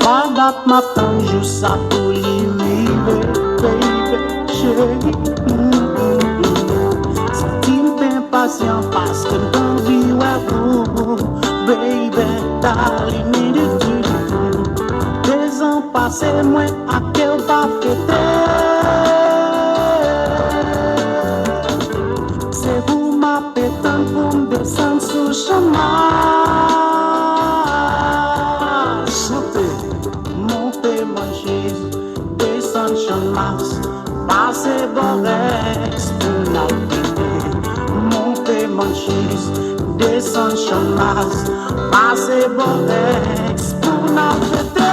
pas date m'attend juste à pour l'iriver, baby, chérie. C'est-il bien patient parce que l'envie ouais pour, baby, darling, des ans passés, moi, à quel pas fêter. C'est vous ma pétante pour me descendre sous le chemin. Monter mon chaise, descendre champ Mars, passer Borex pour la péter. Monter mon chaise, descendre champ Mars, passer Borex pour la péter.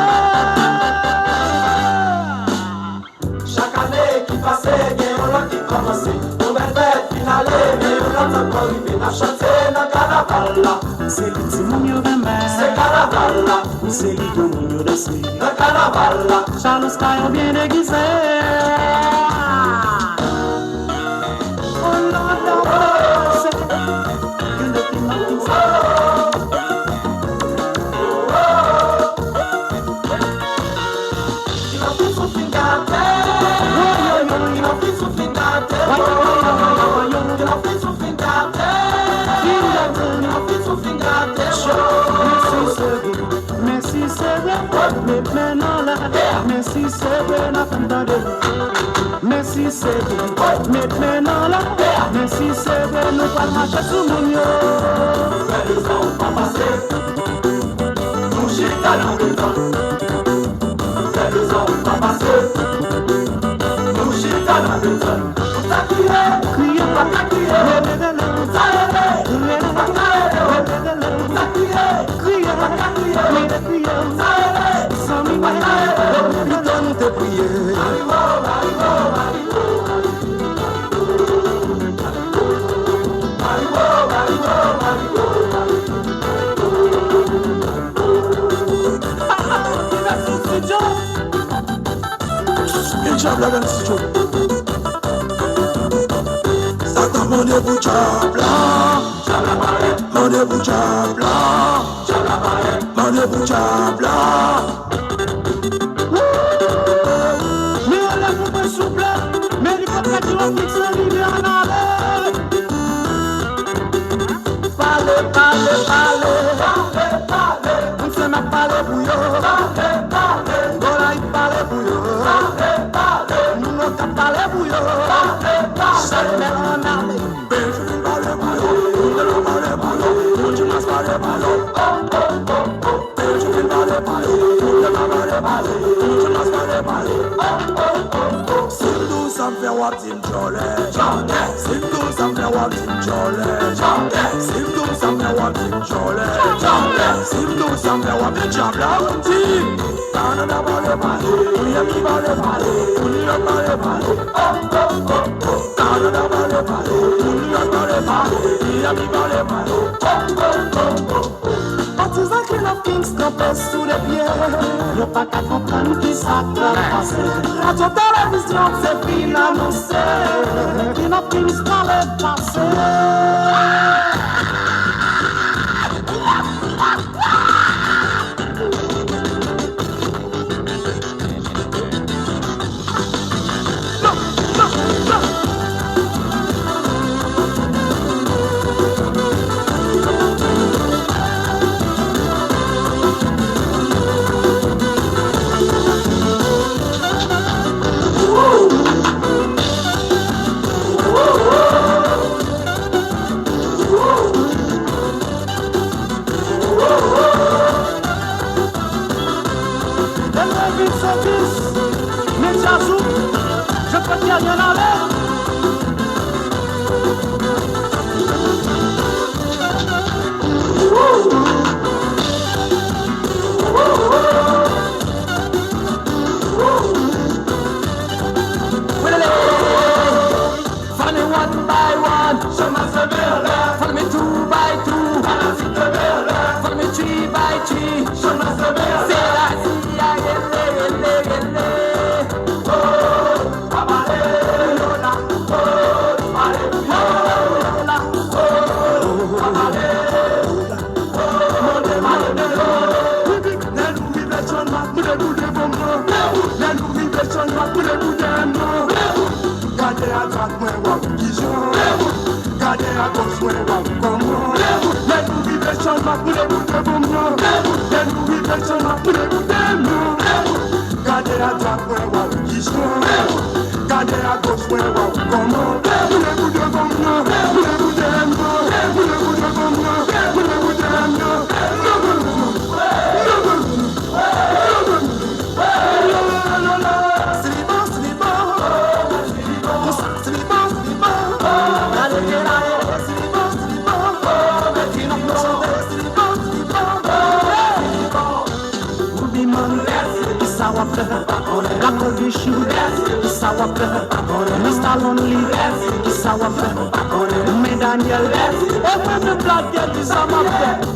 Chaque année qui passait, il y a un lot qui commençait. Nouvelle fête finale, mais un lot encore arrivé. La chanter dans le carnaval là. C'est le petit mounio de mer. C'est carnaval là. C'est le tout mounio de sri. Dans le carnaval là. Charles Sky bien déguisé. Oh non, non, c'est que le petit mounio. Il a pris son finger à terre. Il a pris son finger à terre. Il a pris son finger à terre. Il a pris son finger à terre. Merci c'est vrai, mais maintenant là, merci c'est vrai, n'a pas de merci c'est vrai, mais maintenant là, merci c'est vrai, nous pas marcher sous mon yo. Mais les ans pas passé. Nous chita dans le temps. Mais les ans pas passé. Nous chita dans le temps. T'as crié, Crier, t'as crié, t'as aimé, t'as crié, crier, t'as crié, t'as aimé, sans m'y putain nous te prier. Mon déboucha blanc, mon déboucha blanc, mon déboucha blanc. mais on l'a coupé souple, mais il faut que tu vas fixer l'idée en aller. Parlez, on se met parler pour yo. Voilà, il parle pour yo. Nous on t'a parlé pour yo. Chaque mère en armée. Simdu sam fe wap tim chole, Simdu sam fe wap tim chole, Simdu sam fe wap tim chole, Simdu sam fe wap tim chole. Canada bale bale, Miami bale bale, New York bale bale, Canada bale bale, New York bale bale, Miami bale bale. Artisan qui l'a Kingston pèse sous les pieds. Y'a pas qu'à comprendre qui ça va passer. Radio télévision c'est fini annoncé. Qui n'a Kingston le passé. Je peux dire rien à l'air. Follow me one by one, follow me two by two, follow me three by three. Say I see I get pour les boudins, non. Gardez à droite, moi, wap, Dijon. Gardez à gauche, moi, wap, comment. Les nourris changement pour les boudins, bonbons. Les nourris changement pour les boudins, non. Gardez à droite, moi, wap, Dijon. Gardez à gauche, moi, wap, comment. Pour les boudins, bonbons. Pour les boudins, non. Pour les boudins, bonbons. Pour les boudins, non. La Kovishi, Isawap, Mr. Lonely, Isawap, Medaniel, even the black girl is a map.